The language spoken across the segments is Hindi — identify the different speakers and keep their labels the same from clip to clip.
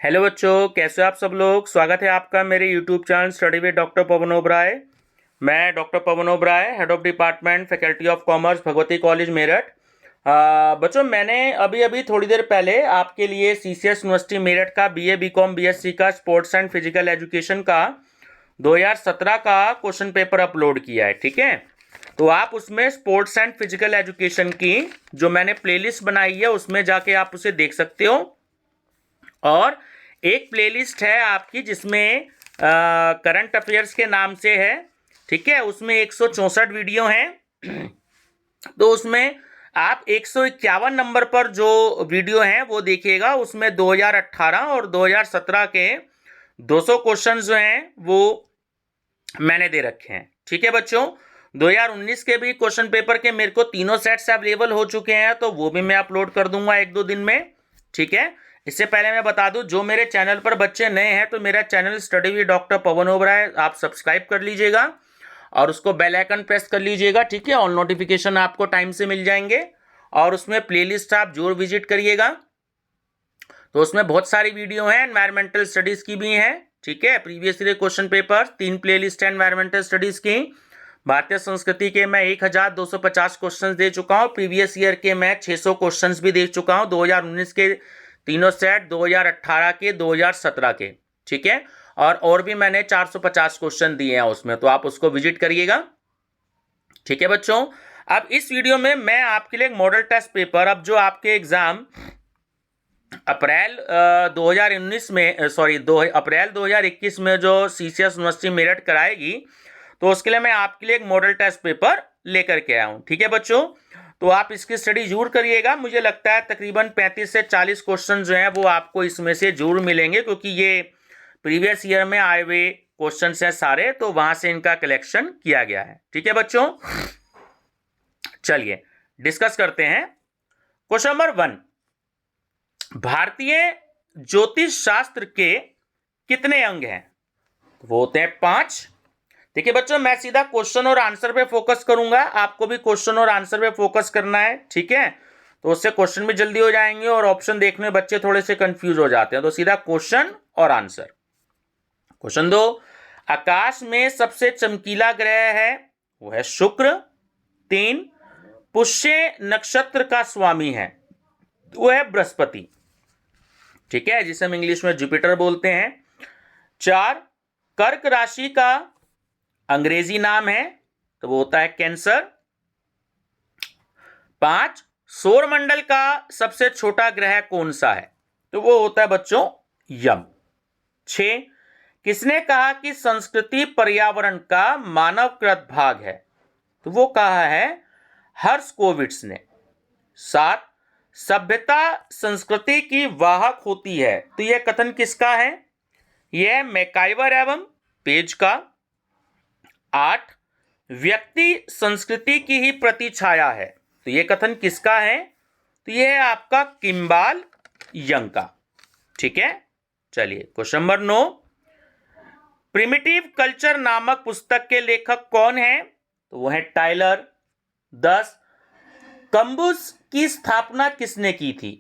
Speaker 1: हेलो बच्चों, कैसे हो आप सब लोग। स्वागत है आपका मेरे YouTube channel study with doctor Pawan Oberoi. मैं doctor Pawan Oberoi, head of department faculty of commerce, Bhagwati college Meerut. बच्चों, मैंने अभी अभी थोड़ी देर पहले आपके लिए सीसीएस यूनिवर्सिटी मेरठ का बीए बीकॉम बीएससी का स्पोर्ट्स एंड फिजिकल एजुकेशन का 2017 का क्वेश्चन पेपर अपलोड किया है। ठीक है, तो आप उसमें स्पोर्ट्स एंड फिजिकल एजुकेशन की जो मैंने प्लेलिस्ट बनाई है उसमें जाके आप उसे देख सकते हो। और एक प्लेलिस्ट है आपकी जिसमें करंट अफेयर्स के नाम से है। ठीक है, उसमें 164 वीडियो हैं। तो उसमें आप 151 नंबर पर जो वीडियो हैं वो देखिएगा। उसमें 2018 और 2017 के 200 क्वेश्चन जो हैं वो मैंने दे रखे हैं। ठीक है बच्चों, 2019 के भी क्वेश्चन पेपर के मेरे को तीनों सेट्स अवेलेबल हो चुके हैं, तो वो भी मैं अपलोड कर दूंगा 1-2 दिन में। ठीक है, इससे पहले मैं बता दूं, जो मेरे चैनल पर बच्चे नए हैं तो मेरा channel study with doctor Pawan Oberoi आप सब्सक्राइब कर लीजिएगा और उसको बेल आइकन प्रेस कर लीजिएगा। ठीक है, और नोटिफिकेशन आपको टाइम से मिल जाएंगे। और उसमें प्लेलिस्ट आप जरूर विजिट करिएगा। तो उसमें बहुत सारी वीडियो हैं, एनवायरमेंटल स्टडीज की भी हैं। ठीक है, previous year question paper 3 playlist है एनवायरमेंटल स्टडीज की। भारतीय संस्कृति के मैं 1250 क्वेश्चंस दे चुका हूं। प्रीवियस ईयर के मैं 600 क्वेश्चंस भी दे चुका हूं, 2019 के तीनों सेट, 2018 के, 2017 के। ठीक है, और भी मैंने 450 क्वेश्चन दिए हैं उसमें, तो आप उसको विजिट करिएगा। ठीक है बच्चों, अब इस वीडियो में मैं आपके लिए एक मॉडल टेस्ट पेपर, अब जो आपके एग्जाम अप्रैल 2019 में अप्रैल 2021 में जो सीसीएस यूनिवर्सिटी मेरठ कराएगी, तो उसके लिए मैं आपके लिए एक मॉडल टेस्ट पेपर लेकर के आया हूं। ठीक है बच्चों, तो आप इसकी स्टडी जरूर करिएगा। मुझे लगता है तकरीबन 35 से 40 क्वेश्चन जो हैं वो आपको इसमें से जरूर मिलेंगे, क्योंकि ये प्रीवियस ईयर में आए हुए क्वेश्चन हैं सारे, तो वहां से इनका कलेक्शन किया गया है। ठीक है बच्चों, चलिए डिस्कस करते हैं। क्वेश्चन नंबर 1, भारतीय ज्योतिष शास्त्र के कितने अंग हैं? वो होते हैं 5। देखिए बच्चों, मैं सीधा क्वेश्चन और आंसर पे फोकस करूंगा, आपको भी क्वेश्चन और आंसर पे फोकस करना है। ठीक है, तो उससे क्वेश्चन भी जल्दी हो जाएंगे और ऑप्शन देखने में बच्चे थोड़े से कंफ्यूज हो जाते हैं। तो सीधा क्वेश्चन और आंसर। क्वेश्चन 2, आकाश में सबसे चमकीला ग्रह है, वो है शुक्र। 3, पुष्य नक्षत्र का स्वामी है, वो है बृहस्पति। ठीक है, जिसे हम इंग्लिश में जुपिटर बोलते हैं। 4, कर्क राशि का अंग्रेजी नाम है, तो वो होता है कैंसर। 5, सौरमंडल का सबसे छोटा ग्रह कौन सा है? तो वो होता है बच्चों यम। 6, किसने कहा कि संस्कृति पर्यावरण का मानवकृत भाग है? तो वो कहा है हर्शकोविट्स ने। 7, सभ्यता संस्कृति की वाहक होती है, तो यह कथन किसका है? यह मैकाइवर एवं पेज का। 8, व्यक्ति संस्कृति की ही प्रतिछाया है, तो यह कथन किसका है? तो यह है आपका किम्बाल यंग का। ठीक है, चलिए क्वेश्चन नंबर 9, प्रिमिटिव कल्चर नामक पुस्तक के लेखक कौन है? तो वो है टाइलर। 10, कंबुस की स्थापना किसने की थी?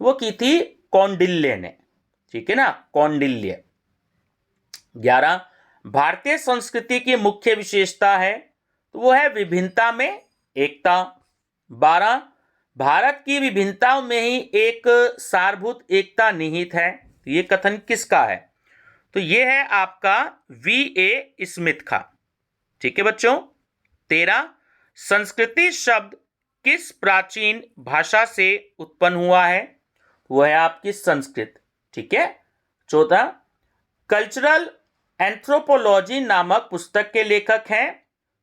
Speaker 1: तो वो की थी कौंडिल्य ने। ठीक है ना, कौंडिल्य। 11, भारतीय संस्कृति की मुख्य विशेषता है, तो वो है विभिन्नता में एकता। 12, भारत की विभिन्नताओं में ही एक सारभूत एकता निहित है, तो ये कथन किसका है? तो ये है आपका V.A. स्मिथ का। ठीक है बच्चों। 13, संस्कृति शब्द किस प्राचीन भाषा से उत्पन्न हुआ है? वो है आपकी संस्कृत। ठीक है। 14, कल्चरल एंथ्रोपोलॉजी नामक पुस्तक के लेखक हैं,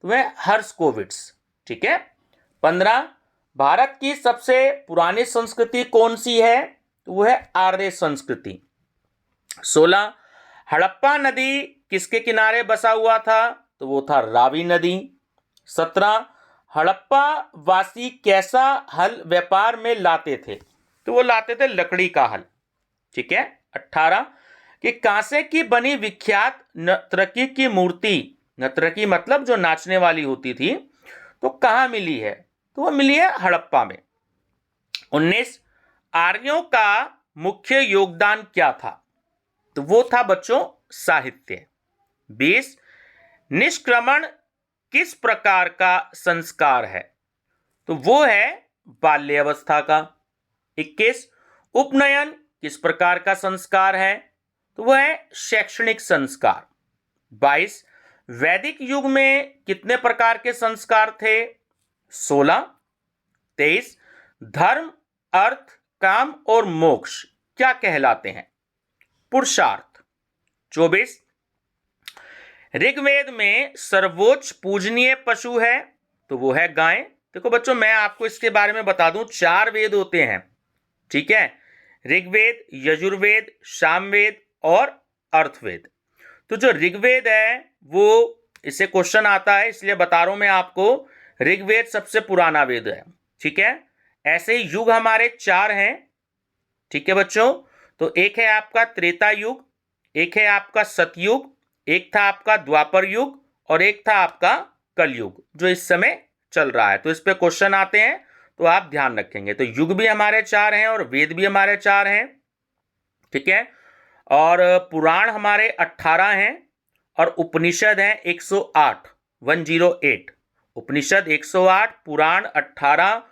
Speaker 1: तो वह हर्शकोविट्स। ठीक है। 15, भारत की सबसे पुरानी संस्कृति कौन सी है? तो वह है आर्य संस्कृति। 16, हड़प्पा नदी किसके किनारे बसा हुआ था? तो वो था रावी नदी। 17, हड़प्पा वासी कैसा हल व्यापार में लाते थे? तो वो लाते थे लकड़ी का हल। ठीक है। 18, कि कांसे की बनी विख्यात नर्तकी की मूर्ति, नर्तकी मतलब जो नाचने वाली होती थी, तो कहां मिली है? तो वो मिली है हड़प्पा में। 19, आर्यों का मुख्य योगदान क्या था? तो वो था बच्चों साहित्य। 20 निष्क्रमण किस प्रकार का संस्कार है? तो वो है बाल्यावस्था का। 21 उपनयन किस प्रकार का संस्कार है? तो वह है शैक्षणिक संस्कार। 22 वैदिक युग में कितने प्रकार के संस्कार थे? 16। 23 धर्म, अर्थ, काम और मोक्ष क्या कहलाते हैं? पुरुषार्थ। 24 ऋग्वेद में सर्वोच्च पूजनीय पशु है? तो वो है गाय। देखो बच्चों, मैं आपको इसके बारे में बता दूं, 4 वेद होते हैं, ठीक है? ऋग्वेद, यजुर्वेद, सामवेद और अर्थवेद। तो जो ऋग्वेद है वो, इससे क्वेश्चन आता है इसलिए बता रहा हूं मैं आपको, ऋग्वेद सबसे पुराना वेद है, ठीक है? ऐसे ही युग हमारे 4 हैं, ठीक है बच्चों? तो एक है आपका त्रेता युग, एक है आपका सतयुग, एक था आपका द्वापर युग और एक था आपका कलयुग जो इस समय चल रहा है। तो इस पे क्वेश्चन आते हैं तो आप ध्यान रखेंगे। तो युग भी हमारे 4 हैं और वेद भी हमारे 4 हैं, ठीक है? और पुराण हमारे 18 हैं और उपनिषद हैं 108, 108। उपनिषद 108, पुराण 18,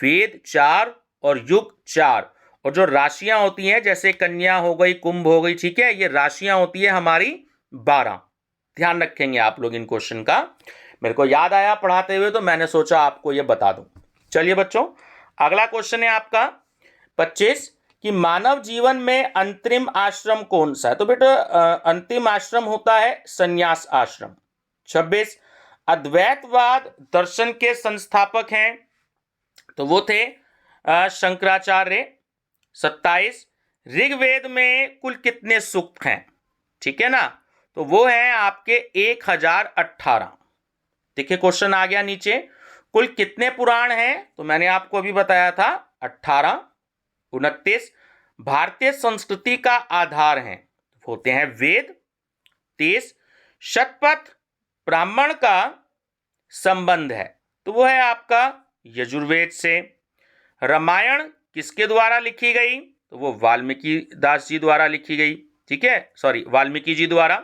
Speaker 1: वेद 4 और युग 4। और जो राशियां होती हैं जैसे कन्या हो गई, कुंभ हो गई, ठीक है, ये राशियां होती है हमारी 12। ध्यान रखेंगे आप लोग इन क्वेश्चन का। मेरे को याद आया पढ़ाते हुए तो मैंने सोचा आपको ये बता दूं। चलिए बच्चों, अगला क्वेश्चन है आपका 25 कि मानव जीवन में अंतरिम आश्रम कौन सा है? तो बेटा अंतिम आश्रम होता है संन्यास आश्रम। 26 अद्वैतवाद दर्शन के संस्थापक हैं? तो वो थे शंकराचार्य। 27 ऋग्वेद में कुल कितने सूक्त हैं? ठीक है ना, तो वो है आपके 1018। देखिए क्वेश्चन आ गया नीचे, कुल कितने पुराण हैं? तो मैंने आपको अभी बताया था 18। 29 भारतीय संस्कृति का आधार हैं? होते हैं वेद। 30 शतपथ ब्राह्मण का संबंध है? तो वो है आपका यजुर्वेद से। रामायण किसके द्वारा लिखी गई? तो वो वाल्मीकि दास जी द्वारा लिखी गई, ठीक है, सॉरी वाल्मीकि जी द्वारा।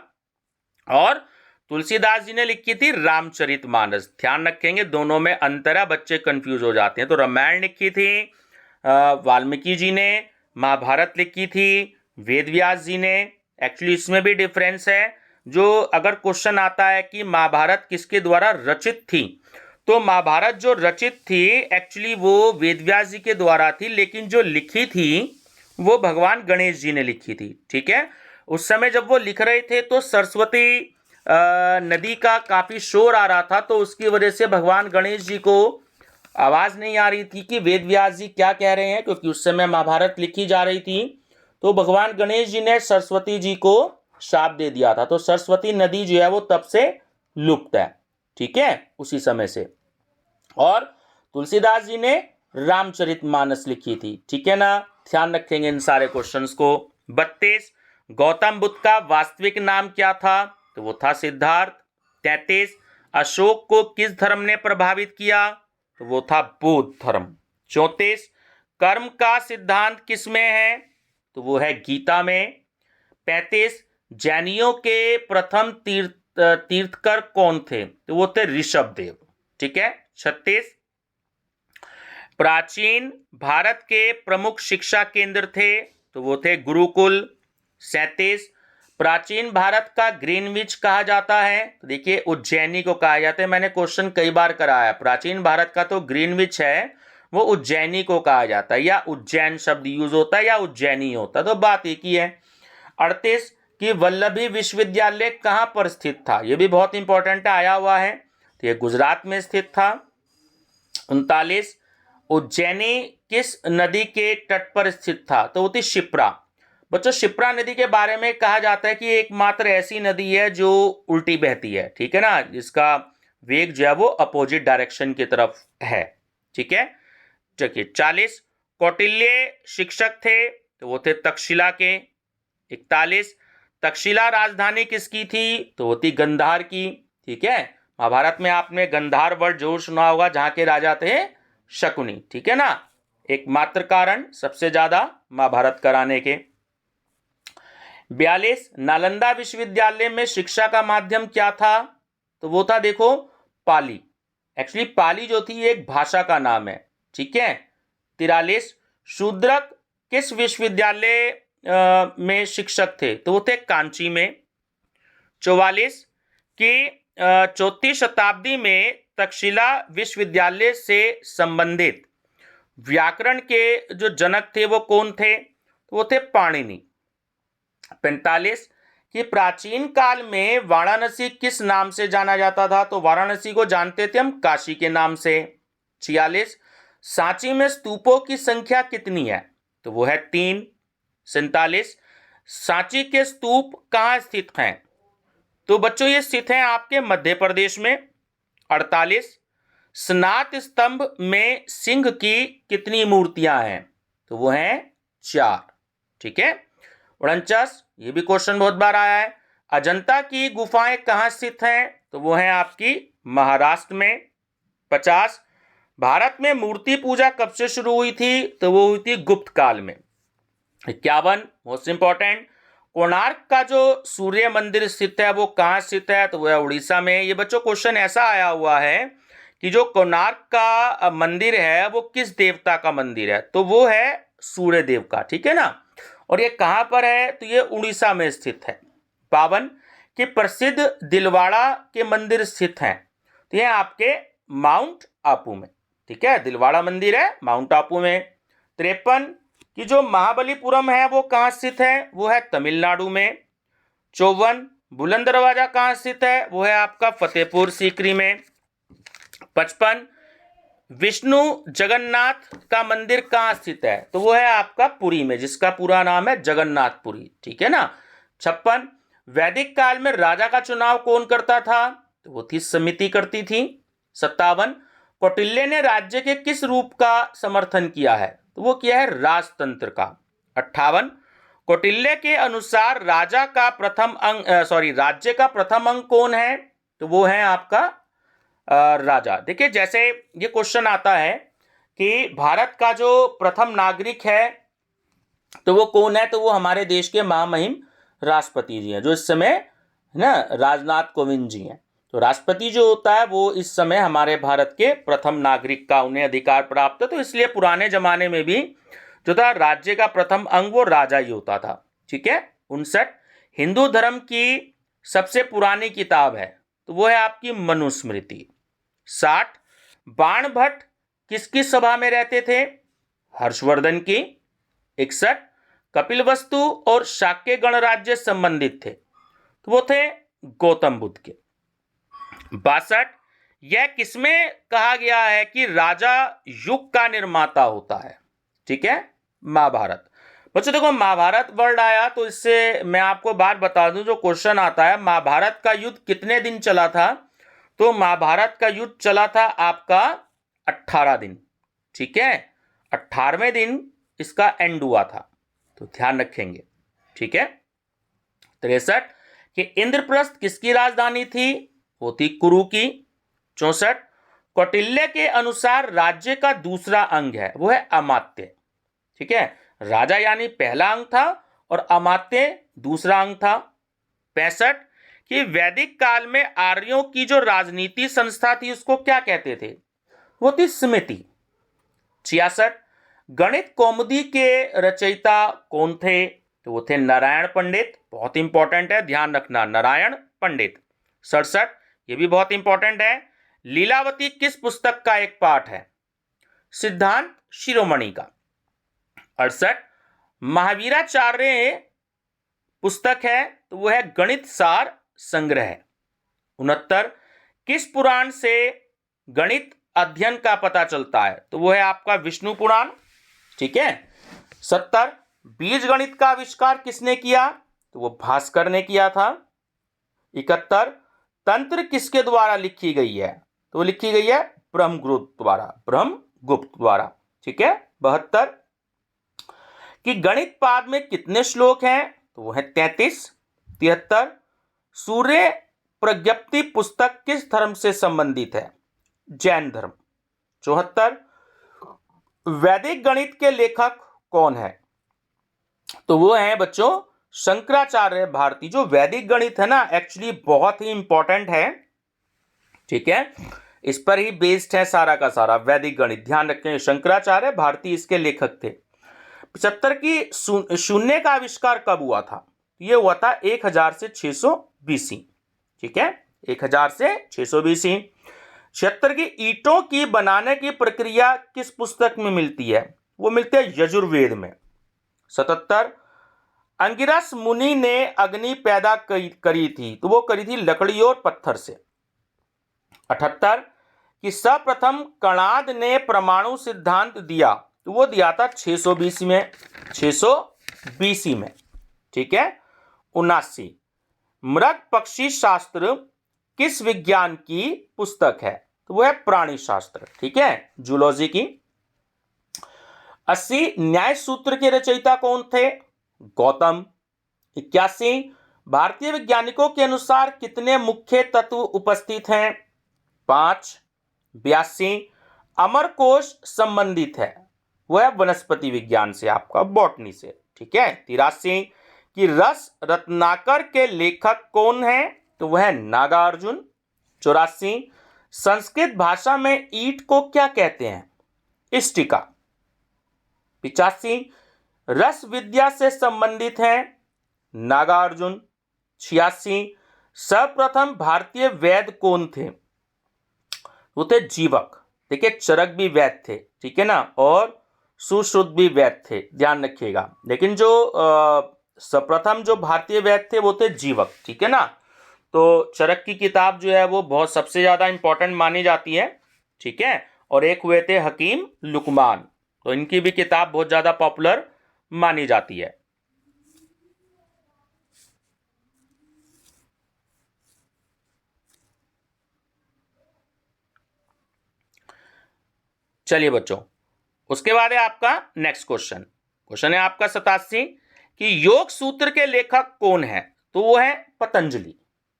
Speaker 1: और तुलसीदास जी ने लिखी थी रामचरितमानस। ध्यान रखेंगे दोनों में अंतर है, बच्चे कंफ्यूज हो जाते हैं। तो रामायण लिखी थी वाल्मीकि जी ने, महाभारत लिखी थी वेद व्यास जी ने। एक्चुअली इसमें भी डिफरेंस है। जो अगर क्वेश्चन आता है कि महाभारत किसके द्वारा रचित थी, तो महाभारत जो रचित थी एक्चुअली वो वेद व्यास जी के द्वारा थी, लेकिन जो लिखी थी वो भगवान गणेश जी ने लिखी थी, ठीक है? उस समय जब वो लिख रहे थे तो सरस्वती नदी का काफी शोर आ रहा था, तो उसकी वजह से भगवान गणेश जी को आवाज नहीं आ रही थी कि वेद व्यास जी क्या कह रहे हैं, क्योंकि उस समय महाभारत लिखी जा रही थी। तो भगवान गणेश जी ने सरस्वती जी को शाप दे दिया था। तो सरस्वती नदी जो है वो तब से लुप्त है, ठीक है, उसी समय से। और तुलसीदास जी ने रामचरितमानस लिखी थी, ठीक है ना? ध्यान रखेंगे इन सारे क्वेश्चंस को। 32 गौतम बुद्ध का वास्तविक नाम क्या था? तो वो था सिद्धार्थ। 33 अशोक को किस धर्म ने प्रभावित किया? तो वो था बौद्ध धर्म। 34 कर्म का सिद्धांत किसमें है? तो वो है गीता में। 35 जैनियों के प्रथम तीर्थकर कौन थे? तो वो थे ऋषभदेव, ठीक है। 36 प्राचीन भारत के प्रमुख शिक्षा केंद्र थे? तो वो थे गुरुकुल। 37 प्राचीन भारत का ग्रीनविच कहा जाता है? तो देखिए उज्जैनी को कहा जाता है। मैंने क्वेश्चन कई बार कराया, प्राचीन भारत का तो ग्रीनविच है, वो उज्जैनी को कहा जाता है, या उज्जैन शब्द यूज होता है या उज्जैनी होता है, तो बात एक ही है। 38 कि वल्लभी विश्वविद्यालय कहां पर स्थित था? ये भी बहुत इंपॉर्टेंट आया हुआ है, तो ये गुजरात में स्थित था। 39 उज्जैनी किस नदी के तट पर स्थित था? तो वो थी शिप्रा। बच्चों शिप्रा नदी के बारे में कहा जाता है कि एकमात्र ऐसी नदी है जो उल्टी बहती है, ठीक है ना, जिसका वेग जो है वो अपोजिट डायरेक्शन की तरफ है, ठीक है। चलिए 40 कौटिल्य शिक्षक थे? तो वो थे तक्षशिला के। 41 तक्षशिला राजधानी किसकी थी? तो वो थी गंधार की, ठीक है। महाभारत में आपने गंधार वर्ड जरूर सुना होगा, जहां के राजा थे शकुनी, ठीक है ना। एकमात्र कारण सबसे ज्यादा महाभारत कराने के। 42 नालंदा विश्वविद्यालय में शिक्षा का माध्यम क्या था? तो वो था देखो पाली। एक्चुअली पाली जो थी एक भाषा का नाम है, ठीक है। 43 शूद्रक किस विश्वविद्यालय में शिक्षक थे? तो वो थे कांची में। 44 कि चौथी शताब्दी में तक्षशिला विश्वविद्यालय से संबंधित व्याकरण के जो जनक थे वो कौन थे? तो वो थे पाणिनि। 45 कि प्राचीन काल में वाराणसी किस नाम से जाना जाता था? तो वाराणसी को जानते थे हम काशी के नाम से। 46 सांची में स्तूपों की संख्या कितनी है? तो वो है 3। 47 सांची के स्तूप कहाँ स्थित हैं? तो बच्चों ये स्थित हैं आपके मध्य प्रदेश में। 48 स्नात स्तंभ में सिंह की कितनी मूर्तियां हैं? तो वो हैं 4, ठीक है। 49 ये भी क्वेश्चन बहुत बार आया है, अजंता की गुफाएं कहाँ स्थित हैं? तो वो हैं आपकी महाराष्ट्र में। 50 भारत में मूर्ति पूजा कब से शुरू हुई थी? तो वो हुई थी गुप्त काल में। 51 मोस्ट इंपॉर्टेंट कोणार्क का जो सूर्य मंदिर स्थित है वो कहाँ स्थित है? तो वो है उड़ीसा में। ये बच्चों क्वेश्चन ऐसा आया हुआ है कि जो कोणार्क का मंदिर है वो किस देवता का मंदिर है? तो वो है सूर्य देव का, ठीक है ना। और ये कहाँ पर है? तो ये उड़ीसा में स्थित है। 52 कि प्रसिद्ध दिलवाड़ा के मंदिर स्थित हैं? तो ये आपके माउंट आबू में, ठीक है। दिलवाड़ा मंदिर है माउंट आबू में। 53 कि जो महाबलीपुरम है वो कहाँ स्थित है? वो है तमिलनाडु में। 54 बुलंद दरवाजा कहाँ स्थित है? वो है आपका फतेहपुर सीकरी में। 55 विष्णु जगन्नाथ का मंदिर कहाँ स्थित है? तो वो है आपका पुरी में, जिसका पूरा नाम है जगन्नाथपुरी, ठीक है ना। 56 वैदिक काल में राजा का चुनाव कौन करता था? तो वो थी समिति करती थी। 57 कौटिल्य ने राज्य के किस रूप का समर्थन किया है? तो वो किया है राजतंत्र का। 58 कौटिल्य के अनुसार राज्य का प्रथम अंग कौन है? तो वो है आपका राजा। देखिए जैसे ये क्वेश्चन आता है कि भारत का जो प्रथम नागरिक है तो वो कौन है? तो वो हमारे देश के महामहिम राष्ट्रपति जी हैं, जो इस समय है ना राजनाथ कोविंद जी हैं। तो राष्ट्रपति जो होता है वो इस समय हमारे भारत के प्रथम नागरिक का उन्हें अधिकार प्राप्त है। तो इसलिए पुराने जमाने में भी जो था राज्य का प्रथम अंग वो राजा ही होता था, ठीक है। 59 हिंदू धर्म की सबसे पुरानी किताब है? तो वो है आपकी मनुस्मृति। 60 बाणभट्ट किसकी सभा में रहते थे? हर्षवर्धन की। 61 कपिलवस्तु और शाक्य गणराज्य संबंधित थे? तो वो थे गौतम बुद्ध के। 62 यह किसमें कहा गया है कि राजा युग का निर्माता होता है? ठीक है, महाभारत। बच्चों देखो महाभारत वर्ड आया तो इससे मैं आपको बात बता दूं, जो क्वेश्चन आता है महाभारत का युद्ध कितने दिन चला था? तो महाभारत का युद्ध चला था आपका 18 दिन, ठीक है। 18वें दिन इसका एंड हुआ था, तो ध्यान रखेंगे, ठीक है। 63 कि इंद्रप्रस्थ किसकी राजधानी थी? वो थी कुरु की। 64 कौटिल्य के अनुसार राज्य का दूसरा अंग है, वो है अमात्य, ठीक है। राजा यानी पहला अंग था और अमात्य दूसरा अंग था। 65 कि वैदिक काल में आर्यों की जो राजनीति संस्था थी उसको क्या कहते थे? वो थी समिति। 66 गणित कौमुदी के रचयिता कौन थे? तो वो थे नारायण पंडित, बहुत इंपॉर्टेंट है, ध्यान रखना, नारायण पंडित। 67 ये भी बहुत इंपॉर्टेंट है, लीलावती किस पुस्तक का एक पाठ है? सिद्धांत शिरोमणि का। 68 महावीराचार्य पुस्तक है, तो वो है गणित सार संग्रह। 69 किस पुराण से गणित अध्ययन का पता चलता है? तो वो है आपका विष्णु पुराण, ठीक है। 70 बीज गणित का आविष्कार किसने किया? तो वो भास्कर ने किया था। 71 तंत्र किसके द्वारा लिखी गई है? तो वो लिखी गई है ब्रह्मगुप्त द्वारा, ठीक है। 72 कि गणित पाद में कितने श्लोक हैं? तो वो है 33। 73 सूर्य प्रज्ञप्ति पुस्तक किस धर्म से संबंधित है? जैन धर्म। 74 वैदिक गणित के लेखक कौन है? तो वो है बच्चों शंकराचार्य भारती। जो वैदिक गणित है ना, एक्चुअली बहुत ही इंपॉर्टेंट है, ठीक है, इस पर ही बेस्ड है सारा का सारा वैदिक गणित, ध्यान रखें। शंकराचार्य भारती इसके लेखक थे। 75 की शून्य का आविष्कार कब हुआ था? ये हुआ था 1000 से 600 बीसी, ठीक है, 1000 से 600 बीसी। 76 की ईंटों की बनाने की प्रक्रिया किस पुस्तक में मिलती है? वो मिलती है यजुर्वेद में। 77 अंगिरस मुनि ने अग्नि पैदा करी थी, तो वो करी थी लकड़ी और पत्थर से। 78 कि सर्वप्रथम कणाद ने परमाणु सिद्धांत दिया, तो वो दिया था 600 बीसी में, 600 बीसी में, ठीक है। 79 मृग पक्षी शास्त्र किस विज्ञान की पुस्तक है? तो वो है प्राणी शास्त्र, ठीक है, जूलॉजी की। 80 न्याय सूत्र के रचयिता कौन थे? गौतम। 81 भारतीय वैज्ञानिकों के अनुसार कितने मुख्य तत्व उपस्थित हैं? 5। 82 अमरकोश संबंधित है, वह है वनस्पति विज्ञान से, आपका बॉटनी से, ठीक है। 83 कि रस रत्नाकर के लेखक कौन है? तो वह है नागार्जुन। 84 संस्कृत भाषा में ईंट को क्या कहते हैं? इष्टिका। 85 रस विद्या से संबंधित है नागार्जुन। 86 सर्वप्रथम भारतीय वैद्य कौन थे? वो थे जीवक, देखिए, चरक भी वैद्य थे, ठीक है ना, और सुश्रुत भी वैद्य थे, ध्यान रखिएगा। लेकिन जो सर्वप्रथम जो भारतीय वैद्य थे वो थे जीवक, ठीक है ना। तो चरक की किताब जो है वो बहुत सबसे ज्यादा इंपॉर्टेंट मानी जाती है, ठीक है। और एक हुए थे हकीम लुकमान, तो इनकी भी किताब बहुत ज्यादा पॉपुलर मानी जाती है। चलिए बच्चों, उसके बाद है आपका नेक्स्ट क्वेश्चन। क्वेश्चन है आपका 87 कि योग सूत्र के लेखक कौन है? तो वो है पतंजलि,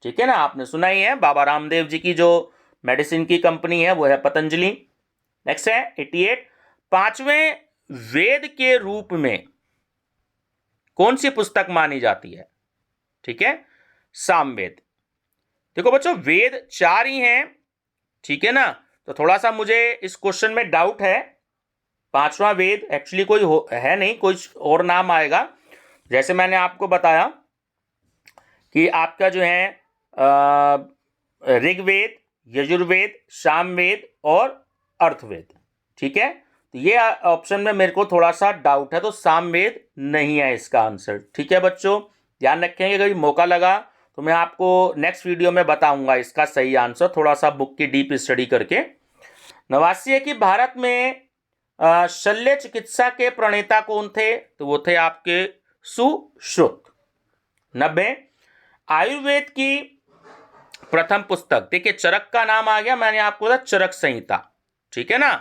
Speaker 1: ठीक है ना, आपने सुना ही है, बाबा रामदेव जी की जो मेडिसिन की कंपनी है वो है पतंजलि। नेक्स्ट है 88 पांचवें वेद के रूप में कौन सी पुस्तक मानी जाती है? ठीक है, सामवेद। देखो बच्चों, वेद 4 ही हैं, ठीक है ना, तो थोड़ा सा मुझे इस क्वेश्चन में डाउट है। पांचवा वेद एक्चुअली कोई है नहीं, कोई और नाम आएगा। जैसे मैंने आपको बताया कि आपका जो है ऋग्वेद, यजुर्वेद, सामवेद और अर्थवेद, ठीक है। तो ये ऑप्शन में मेरे को थोड़ा सा डाउट है, तो सामवेद नहीं है इसका आंसर, ठीक है बच्चों, ध्यान रखेंगे। कभी मौका लगा तो मैं आपको नेक्स्ट वीडियो में बताऊंगा इसका सही आंसर, थोड़ा सा बुक की डीप स्टडी करके। 89 है कि भारत में शल्य चिकित्सा के प्रणेता कौन थे? तो वो थे आपके सुश्रुत। 90 आयुर्वेद की प्रथम पुस्तक, देखिए चरक का नाम आ गया, मैंने आपको बताया चरक संहिता, ठीक है ना।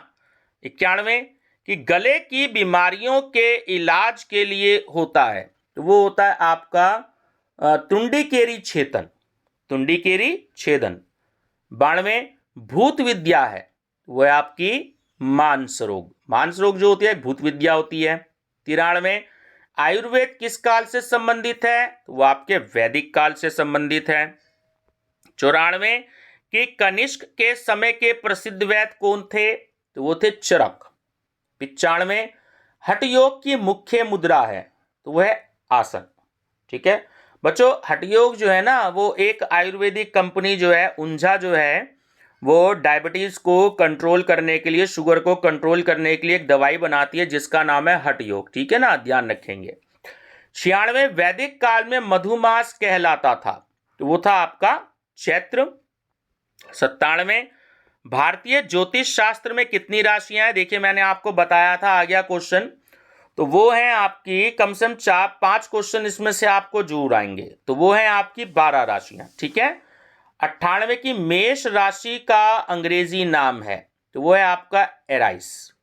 Speaker 1: 91 कि गले की बीमारियों के इलाज के लिए होता है, तो वो होता है आपका तुंडीकेरी छेदन, तुंडीकेरी छेदन। 92 भूत विद्या है, वो है आपकी मांस रोग, मांस रोग जो होती है भूत विद्या होती है। 93 आयुर्वेद किस काल से संबंधित है? तो वो आपके वैदिक काल से संबंधित है। 94 कि कनिष्क के समय के प्रसिद्ध वैद्य कौन थे? तो वो थे चरक। 95 हठ योग की मुख्य मुद्रा है, तो वो है आसन, ठीक है बच्चों। हठ योग जो है ना, वो एक आयुर्वेदिक कंपनी जो है ऊंझा जो है, वो डायबिटीज को कंट्रोल करने के लिए, शुगर को कंट्रोल करने के लिए एक दवाई बनाती है जिसका नाम है हठ योग, ठीक है ना, ध्यान रखेंगे। 96 वैदिक काल में मधुमास कहलाता था, तो वो था आपका चैत्र। 97 भारतीय ज्योतिष शास्त्र में कितनी राशियां हैं? देखिए मैंने आपको बताया था, आ गया क्वेश्चन, तो वो है आपकी कम से कम 4-5 क्वेश्चन इसमें से आपको जरूर आएंगे, तो वो है आपकी 12 राशियां, ठीक है। 98 की मेष राशि का अंग्रेजी नाम है, तो वो है आपका एराइस,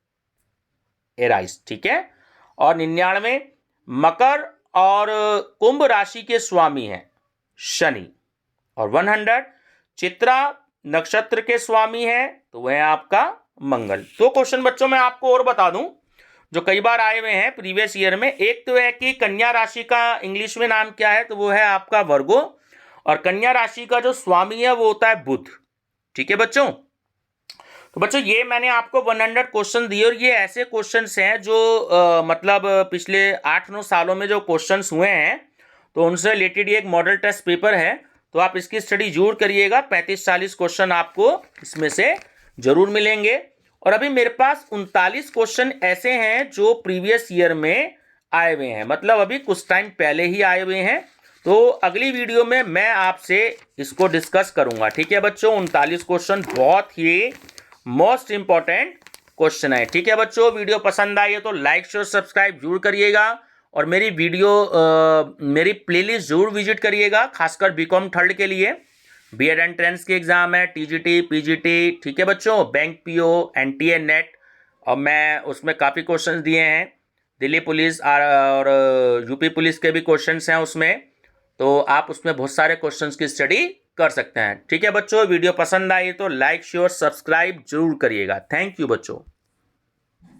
Speaker 1: एराइस, ठीक है। और 99 मकर और कुंभ राशि के स्वामी हैं शनि। और 100 चित्रा नक्षत्र के स्वामी हैं, तो वह है आपका मंगल। तो क्वेश्चन बच्चों मैं आपको और बता दूं, जो कई बार आए हुए हैं प्रीवियस ईयर में। एक तो है कि कन्या राशि का इंग्लिश में नाम क्या है, तो वो है आपका वर्गो, और कन्या राशि का जो स्वामी है वो होता है बुध। ठीक है बच्चों, तो बच्चों ये मैंने आपको 100 क्वेश्चन दिए, और ये ऐसे क्वेश्चंस हैं जो मतलब पिछले 8-9 सालों में जो क्वेश्चंस हुए हैं, तो उनसे रिलेटेड ये एक मॉडल टेस्ट पेपर है, तो आप इसकी स्टडी जरूर करिएगा। 35-40 क्वेश्चन आपको इसमें से जरूर मिलेंगे। और अभी मेरे पास 39 क्वेश्चन ऐसे हैं जो प्रीवियस ईयर में आए हुए हैं, मतलब अभी कुछ टाइम पहले ही आए हुए हैं। तो अगली वीडियो में मैं आपसे इसको डिस्कस करूंगा। ठीक है बच्चों, 39 क्वेश्चन बहुत ही मोस्ट इंपॉर्टेंट क्वेश्चन है। ठीक है बच्चों, वीडियो पसंद आई है तो लाइक शेयर सब्सक्राइब जरूर करिएगा, और मेरी मेरी प्लेलिस्ट जरूर विजिट करिएगा, खासकर बीकॉम थर्ड के लिए। बीएड एंट्रेंस के एग्जाम है, टीजीटी, पीजीटी, ठीक है बच्चों, बैंक पीओ, एनटीए, नेट, और मैं उसमें काफ़ी क्वेश्चंस दिए हैं। दिल्ली पुलिस और यूपी पुलिस के भी क्वेश्चंस हैं उसमें, तो आप उसमें बहुत सारे क्वेश्चंस की स्टडी कर सकते हैं। ठीक है बच्चों, वीडियो पसंद आई तो लाइक शेयर सब्सक्राइब जरूर करिएगा। थैंक यू बच्चों।